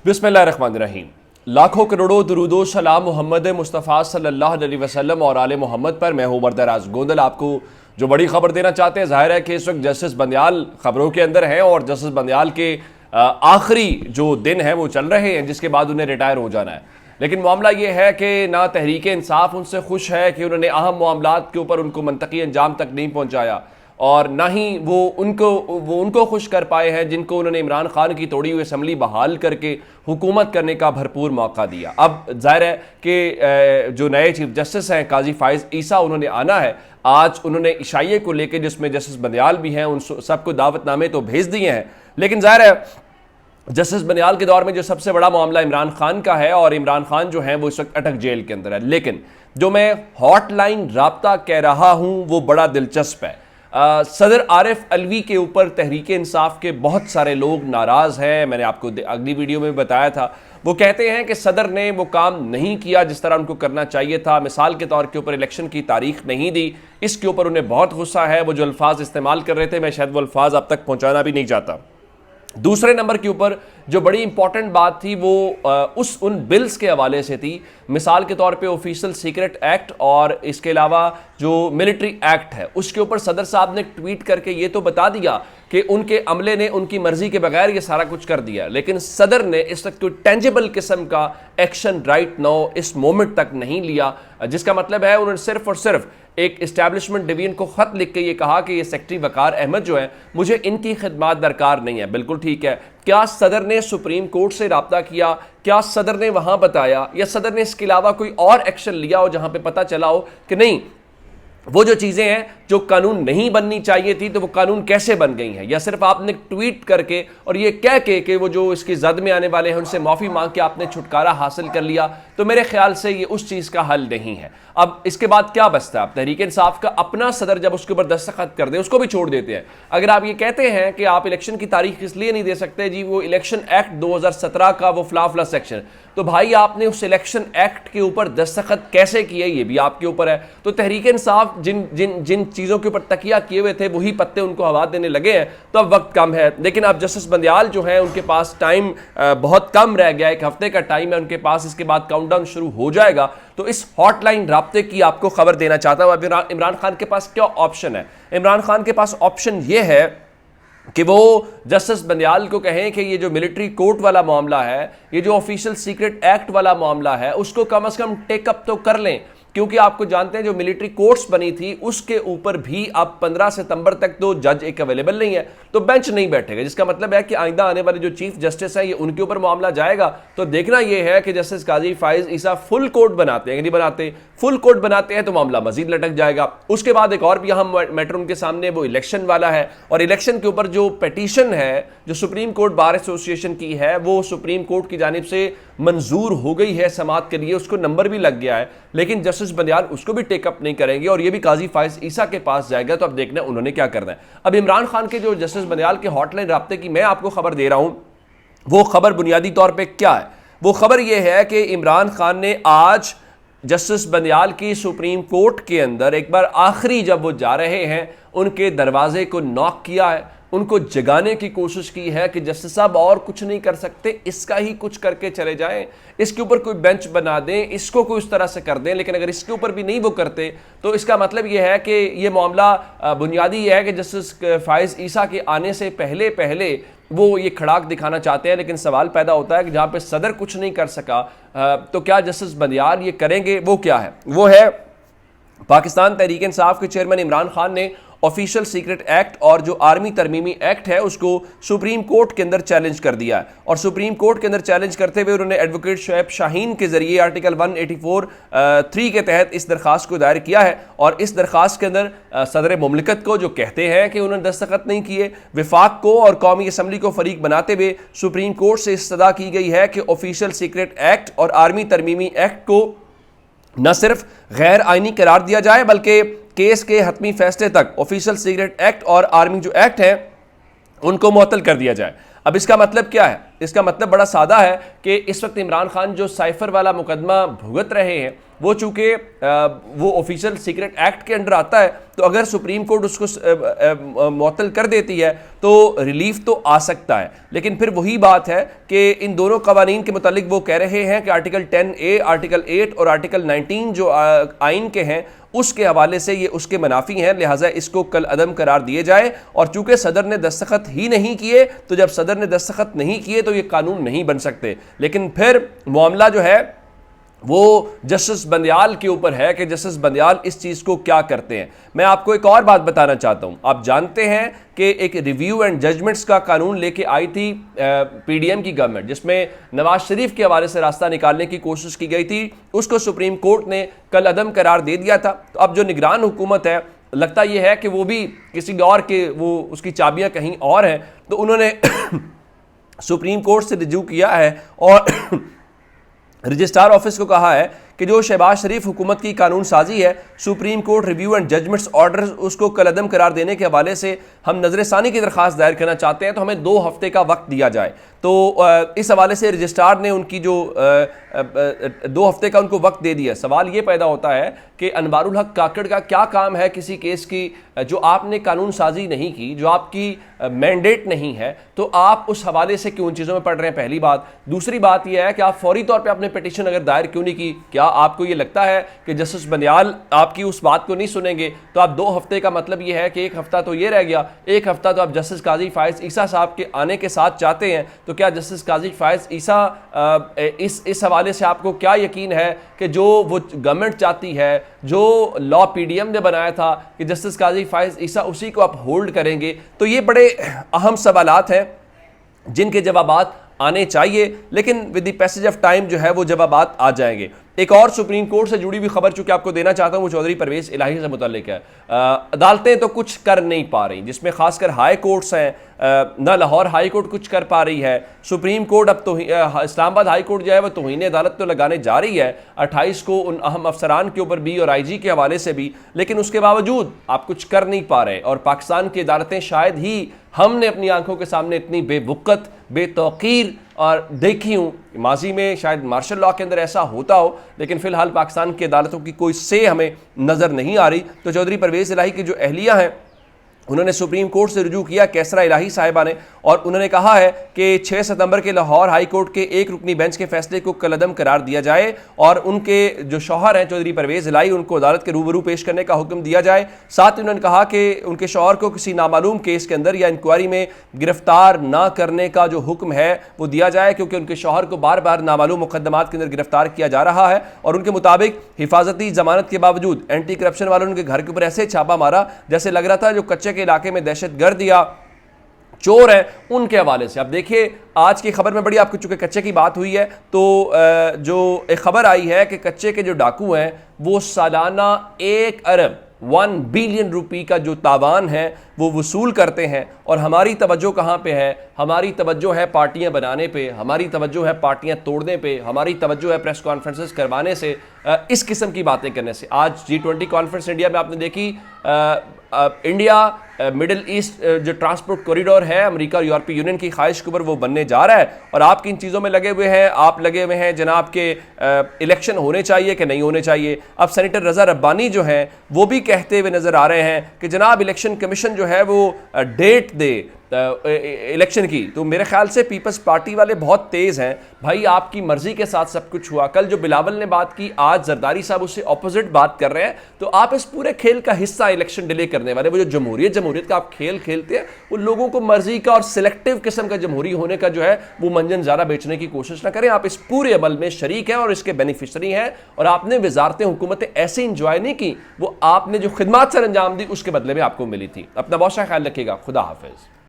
बिस्मिल्लाहिर्रहमानिर्रहीम। लाखों करोड़ों दुरूदो सलाम मोहम्मद मुस्तफ़ा सल्लल्लाहु अलैहि वसल्लम और आले मोहम्मद पर। मैं हूँ बरदराज गोंदल। आपको जो बड़ी खबर देना चाहते हैं, जाहिर है कि इस वक्त जस्टिस बंदयाल खबरों के अंदर हैं और जस्टिस बंदयाल के आखिरी जो दिन हैं वो चल रहे हैं, जिसके बाद उन्हें रिटायर हो जाना है। लेकिन मामला ये है कि ना तहरीक इंसाफ उनसे खुश है कि उन्होंने अहम मामलात के ऊपर उनको मंतकी अंजाम तक नहीं पहुँचाया, और ना ही वो उनको खुश कर पाए हैं जिनको उन्होंने इमरान खान की तोड़ी हुई असम्बली बहाल करके हुकूमत करने का भरपूर मौका दिया। अब जाहिर है कि जो नए चीफ जस्टिस हैं काजी फाइज ईसा, उन्होंने आना है। आज उन्होंने इशाइये को लेकर, जिसमें जस्टिस बंदयाल भी हैं, उन सबको दावतनामे तो भेज दिए हैं, लेकिन जाहिर है जस्टिस बंदयाल के दौर में जो सबसे बड़ा मामला इमरान खान का है, और इमरान खान जो है वो इस वक्त अटक जेल के अंदर है। लेकिन जो मैं हॉटलाइन राब्ता कह रहा हूं वो बड़ा दिलचस्प है। सदर आरिफ अलवी के ऊपर तहरीक इंसाफ के बहुत सारे लोग नाराज हैं। मैंने आपको अगली वीडियो में बताया था। वो कहते हैं कि सदर ने वो काम नहीं किया जिस तरह उनको करना चाहिए था। मिसाल के तौर के ऊपर इलेक्शन की तारीख नहीं दी, इसके ऊपर उन्हें बहुत गुस्सा है। वो जो अल्फाज इस्तेमाल कर रहे थे, मैं शायद वो अल्फाज आप तक पहुंचाना भी नहीं चाहता। दूसरे नंबर के ऊपर जो बड़ी इंपॉर्टेंट बात थी वो उन बिल्स के हवाले से थी। मिसाल के तौर पे ऑफिशियल सीक्रेट एक्ट और इसके अलावा जो मिलिट्री एक्ट है, उसके ऊपर सदर साहब ने ट्वीट करके ये तो बता दिया कि उनके अमले ने उनकी मर्जी के बगैर ये सारा कुछ कर दिया, लेकिन सदर ने इस तक कोई टेंजिबल किस्म का एक्शन राइट नाउ इस मोमेंट तक नहीं लिया। जिसका मतलब है उन्होंने सिर्फ और सिर्फ एक इस्टेब्लिशमेंट डिवीजन को खत लिख के ये कहा कि ये सेक्रेटरी वकार अहमद जो है, मुझे इनकी खिदमत दरकार नहीं है। बिल्कुल ठीक है। क्या सदर ने सुप्रीम कोर्ट से राब्ता किया? क्या सदर ने वहां बताया, या सदर ने इसके अलावा कोई और एक्शन लिया हो जहां पे पता चला हो कि नहीं वो जो चीजें हैं जो कानून नहीं बननी चाहिए थी तो वो कानून कैसे बन गई हैं? या सिर्फ आपने ट्वीट करके और ये कह के कि वो जो इसकी जद में आने वाले हैं उनसे माफी मांग के आपने छुटकारा हासिल कर लिया, तो मेरे ख्याल से ये उस चीज का हल नहीं है। अब इसके बाद क्या बचता है? अब तहरीक इंसाफ का अपना सदर जब उसके ऊपर दस्तखत कर दे, उसको भी छोड़ देते हैं। अगर आप ये कहते हैं कि आप इलेक्शन की तारीख इसलिए नहीं दे सकते जी, वो इलेक्शन एक्ट 2017 का वो फला सेक्शन, तो भाई आपने उस इलेक्शन एक्ट के ऊपर दस्तखत कैसे किए ये भी आपके ऊपर है। तो तहरीक इंसाफ जिन जिन जिन चीज़ों के ऊपर तकिया किए हुए थे वही पत्ते उनको हवा देने लगे हैं, तो अब वक्त कम है। लेकिन अब जस्टिस बंदयाल जो है उनके पास टाइम बहुत कम रह गया, एक हफ्ते का टाइम है उनके पास, इसके बाद काउंटडाउन शुरू हो जाएगा। तो इस हॉटलाइन राब्ते की आपको खबर देना चाहता हूं। अब इमरान खान के पास क्या ऑप्शन है? इमरान खान के पास ऑप्शन ये है कि वो जस्टिस बंदयाल को कहें कि ये जो मिलिट्री कोर्ट वाला मामला है, ये जो ऑफिशियल सीक्रेट एक्ट वाला मामला है, उसको कम से कम टेकअप तो कर लें। क्योंकि आपको जानते हैं जो मिलिट्री कोर्ट्स बनी थी उसके ऊपर भी अब 15 सितंबर तक तो जज एक अवेलेबल नहीं है, तो बेंच नहीं बैठेगा। जिसका मतलब है कि आइंदा आने वाले जो चीफ जस्टिस है ये उनके ऊपर मामला जाएगा। तो देखना यह है कि जस्टिस काजी फाइज ईसा फुल कोर्ट बनाते हैं, नहीं बनाते, फुल कोर्ट बनाते हैं तो मामला मजीद लटक जाएगा। उसके बाद एक और भी अहम मैटर उनके सामने वो इलेक्शन वाला है, और इलेक्शन के ऊपर जो पिटीशन है जो सुप्रीम कोर्ट बार एसोसिएशन की है, वो सुप्रीम कोर्ट की जानिब से मंजूर हो गई है समाअत के लिए, उसको नंबर भी लग गया है, लेकिन जस्टिस बंदयाल उसको भी टेकअप नहीं करेंगे और ये भी काजी फाइज ईसा के पास जाएगा। तो अब देखना उन्होंने क्या करना है। अब इमरान खान के जो जस्टिस बंदयाल के हॉटलाइन राब्ते की मैं आपको खबर दे रहा हूं, वो खबर बुनियादी तौर पे क्या है? वो खबर यह है कि इमरान खान ने आज जस्टिस बंदयाल की सुप्रीम कोर्ट के अंदर एक बार आखिरी जब वो जा रहे हैं उनके दरवाजे को नॉक किया है, उनको जगाने की कोशिश की है कि जस्टिस साहब और कुछ नहीं कर सकते, इसका ही कुछ करके चले जाएं, इसके ऊपर कोई बेंच बना दें, इसको कोई इस तरह से कर दें। लेकिन अगर इसके ऊपर भी नहीं वो करते तो इसका मतलब ये है कि ये मामला बुनियादी ये है कि जस्टिस फाइज ईसा के आने से पहले पहले वो ये खड़ाक दिखाना चाहते हैं। लेकिन सवाल पैदा होता है कि जहाँ पे सदर कुछ नहीं कर सका तो क्या जस्टिस बंदयाल ये करेंगे? वो क्या है? वो है पाकिस्तान तहरीक इंसाफ के चेयरमैन इमरान खान ने ऑफिशियल सीक्रेट एक्ट और जो आर्मी तरमीमी एक्ट है उसको सुप्रीम कोर्ट के अंदर चैलेंज कर दिया है। और सुप्रीम कोर्ट के अंदर चैलेंज करते हुए उन्होंने एडवोकेट शुएब शाहीन के जरिए आर्टिकल 184(3) के तहत इस दरखास्त को दायर किया है। और इस दरखास्त के अंदर सदर मुमलिकत को, जो कहते हैं कि उन्होंने दस्तखत नहीं किए, विफाक को और कौमी असम्बली को फरीक बनाते हुए सुप्रीम कोर्ट से इस्तदा की गई है कि ऑफिशियल सीक्रेट एक्ट और आर्मी तरमीमी एक्ट को न सिर्फ गैर आइनी करार दिया जाए बल्कि केस के हतमी फैसले तक ऑफिशियल सीक्रेट एक्ट और आर्मी जो एक्ट है उनको मुअत्तल कर दिया जाए। अब इसका मतलब क्या है? इसका मतलब बड़ा सादा है कि इस वक्त इमरान खान जो साइफर वाला मुकदमा भुगत रहे हैं, वो चूंकि वो ऑफिशियल सीक्रेट एक्ट के अंडर आता है, तो अगर सुप्रीम कोर्ट उसको मुअत्तल कर देती है तो रिलीफ तो आ सकता है। लेकिन फिर वही बात है कि इन दोनों कवानीन के मुतालिक वो कह रहे हैं कि आर्टिकल 10A, आर्टिकल 8 और आर्टिकल 19 जो आइन के हैं उसके हवाले से ये उसके मुनाफी हैं, लिहाजा इसको कल अदम करार दिए जाए। और चूंकि सदर ने दस्तखत ही नहीं किए, तो जब सदर ने दस्तखत नहीं किए तो ये कानून नहीं बन सकते। लेकिन फिर मामला जो है वो जस्टिस बंदयाल के ऊपर है कि जस्टिस बंदयाल इस चीज़ को क्या करते हैं। मैं आपको एक और बात बताना चाहता हूं। आप जानते हैं कि एक रिव्यू एंड जजमेंट्स का कानून लेके आई थी पीडीएम की गवर्नमेंट, जिसमें नवाज शरीफ के हवाले से रास्ता निकालने की कोशिश की गई थी। उसको सुप्रीम कोर्ट ने कल अदम करार दे दिया था। तो अब जो निगरान हुकूमत है, लगता यह है कि वो भी किसी और के, वो उसकी चाबियां कहीं और हैं। तो उन्होंने सुप्रीम कोर्ट से रिज्यू किया है और रजिस्ट्रार ऑफिस को कहा है कि जो शहबाज शरीफ हुकूमत की कानून साजी है, Supreme Court review and judgements order उसको कलअदम करार देने के हवाले से हम नजरसानी की दरख्वास्त दायर करना चाहते हैं, तो हमें 2 हफ्ते का वक्त दिया जाए। तो इस हवाले से रजिस्ट्रार ने उनकी जो 2 हफ्ते का उनको वक्त दे दिया। सवाल ये पैदा होता है कि अनवारुल हक काकड़ का क्या काम है किसी केस की जो आपने कानून साजी नहीं की, जो आपकी मैंडेट नहीं है, तो आप उस हवाले से क्यों उन चीज़ों में पढ़ रहे हैं? पहली बात। दूसरी बात यह है कि आप फौरी तौर पर अपने पिटीशन अगर दायर क्यों नहीं की? क्या आपको ये लगता है कि जस्टिस बंदयाल आपकी उस बात को नहीं सुनेंगे? तो आप 2 हफ्ते का मतलब ये है कि 1 हफ्ता तो ये रह गया, 1 हफ्ता तो आप जस्टिस काजी फायज ईसा साहब के आने के साथ चाहते हैं। तो क्या जस्टिस काजी फायज ईसा इस हवाले से आपको क्या यकीन है कि जो वो गवर्नमेंट चाहती है, जो लॉ पीडीएम ने बनाया था कि जस्टिस काजी फायज ईसा, उसी को आप होल्ड करेंगे? तो ये बड़े अहम सवालात हैं जिनके जवाबात आने चाहिए, लेकिन with the passage of time जो है वो जवाबात आ जाएंगे। एक और सुप्रीम कोर्ट से जुड़ी हुई खबर चूंकि आपको देना चाहता हूं, वो चौधरी परवेज इलाही से मुताल्लिक है। अदालतें तो कुछ कर नहीं पा रही, जिसमें खासकर हाई कोर्ट्स हैं, ना लाहौर हाई कोर्ट कुछ कर पा रही है। सुप्रीम कोर्ट अब तो इस्लामाबाद हाई कोर्ट जो है वो तौहीन अदालत तो लगाने जा रही है 28 को उन अहम अफसरान के ऊपर भी और आईजी के हवाले से भी, लेकिन उसके बावजूद आप कुछ कर नहीं पा रहे। और पाकिस्तान की अदालतें शायद ही हमने अपनी आंखों के सामने इतनी बेवुक़्त, बेतौकीर और देखी हूँ। माजी में शायद मार्शल लॉ के अंदर ऐसा होता हो, लेकिन फिलहाल पाकिस्तान की अदालतों की कोई से हमें नज़र नहीं आ रही। तो चौधरी परवेज इलाही की जो अहलिया हैं, उन्होंने सुप्रीम कोर्ट से रुजू किया कैसरा इलाही साहिबा ने, और उन्होंने कहा है कि 6 सितंबर के लाहौर हाई कोर्ट के एक रुकनी बेंच के फैसले को कलअदम करार दिया जाए और उनके जो शौहर हैं चौधरी परवेज इलाही, उनको अदालत के रूबरू पेश करने का हुक्म दिया जाए। साथ ही उन्होंने कहा कि उनके शौहर को किसी नामालूम केस के अंदर या इंक्वायरी में गिरफ्तार ना करने का जो हुक्म है वो दिया जाए, क्योंकि उनके शौहर को बार बार नामालूम मुकदमात के अंदर गिरफ्तार किया जा रहा है। और उनके मुताबिक हिफाजती जमानत के बावजूद एंटी करप्शन वालों ने उनके घर के ऊपर ऐसे छापा मारा जैसे लग रहा था जो कच्चे के इलाके में दहशतगर्द या चोर है उनके हवाले से। अब देखिए आज की खबर में बड़ी, आपको चूंकि कच्चे की बात हुई है तो जो एक खबर आई है कि कच्चे के जो डाकू हैं वो सालाना 1 अरब 1 बिलियन रुपए का जो तावान है वो वसूल करते हैं। और हमारी तवज्जो कहाँ पे है? हमारी तवज्जो है पार्टियां बनाने पे, हमारी तवज्जो है पार्टियां तोड़ने पे, हमारी तवज्जो है प्रेस कॉन्फ्रेंसेस करवाने से, इस किस्म की बातें करने से। आज G20 कॉन्फ्रेंस इंडिया में आपने देखी, इंडिया मिडिल ईस्ट जो ट्रांसपोर्ट कॉरिडोर है अमेरिका और यूरोपीय यूनियन की ख्वाहिश के ऊपर वो बनने जा रहा है, और आप किन चीज़ों में लगे हुए हैं? आप लगे हुए हैं जनाब के इलेक्शन होने चाहिए कि नहीं होने चाहिए। अब सेनेटर रज़ा रब्बानी जो हैं वो भी कहते हुए नजर आ रहे हैं कि जनाब इलेक्शन कमीशन जो है वो डेट दे इलेक्शन की। तो मेरे ख्याल से पीपल्स पार्टी वाले बहुत तेज हैं भाई, आपकी मर्जी के साथ सब कुछ हुआ। कल जो बिलावल ने बात की, आज जरदारी साहब उससे ऑपोजिट बात कर रहे हैं। तो आप इस पूरे खेल का हिस्सा इलेक्शन डिले करने वाले, वो जो जमहूरियत का आप खेल खेलते हैं, वो लोगों को मर्जी का और सिलेक्टिव किस्म का जमहूरी होने का जो है वो मंजन ज़्यादा बेचने की कोशिश ना करें। आप इस पूरे अमल में शरीक हैं और इसके बेनिफिशरी हैं, और आपने वजारतें हुकूमतें ऐसे इंजॉय नहीं की, वो आपने जो खिदमत सर अंजाम दी उसके बदले में आपको मिली थी। अपना बहुत सा ख्याल रखिएगा। खुदा हाफिज।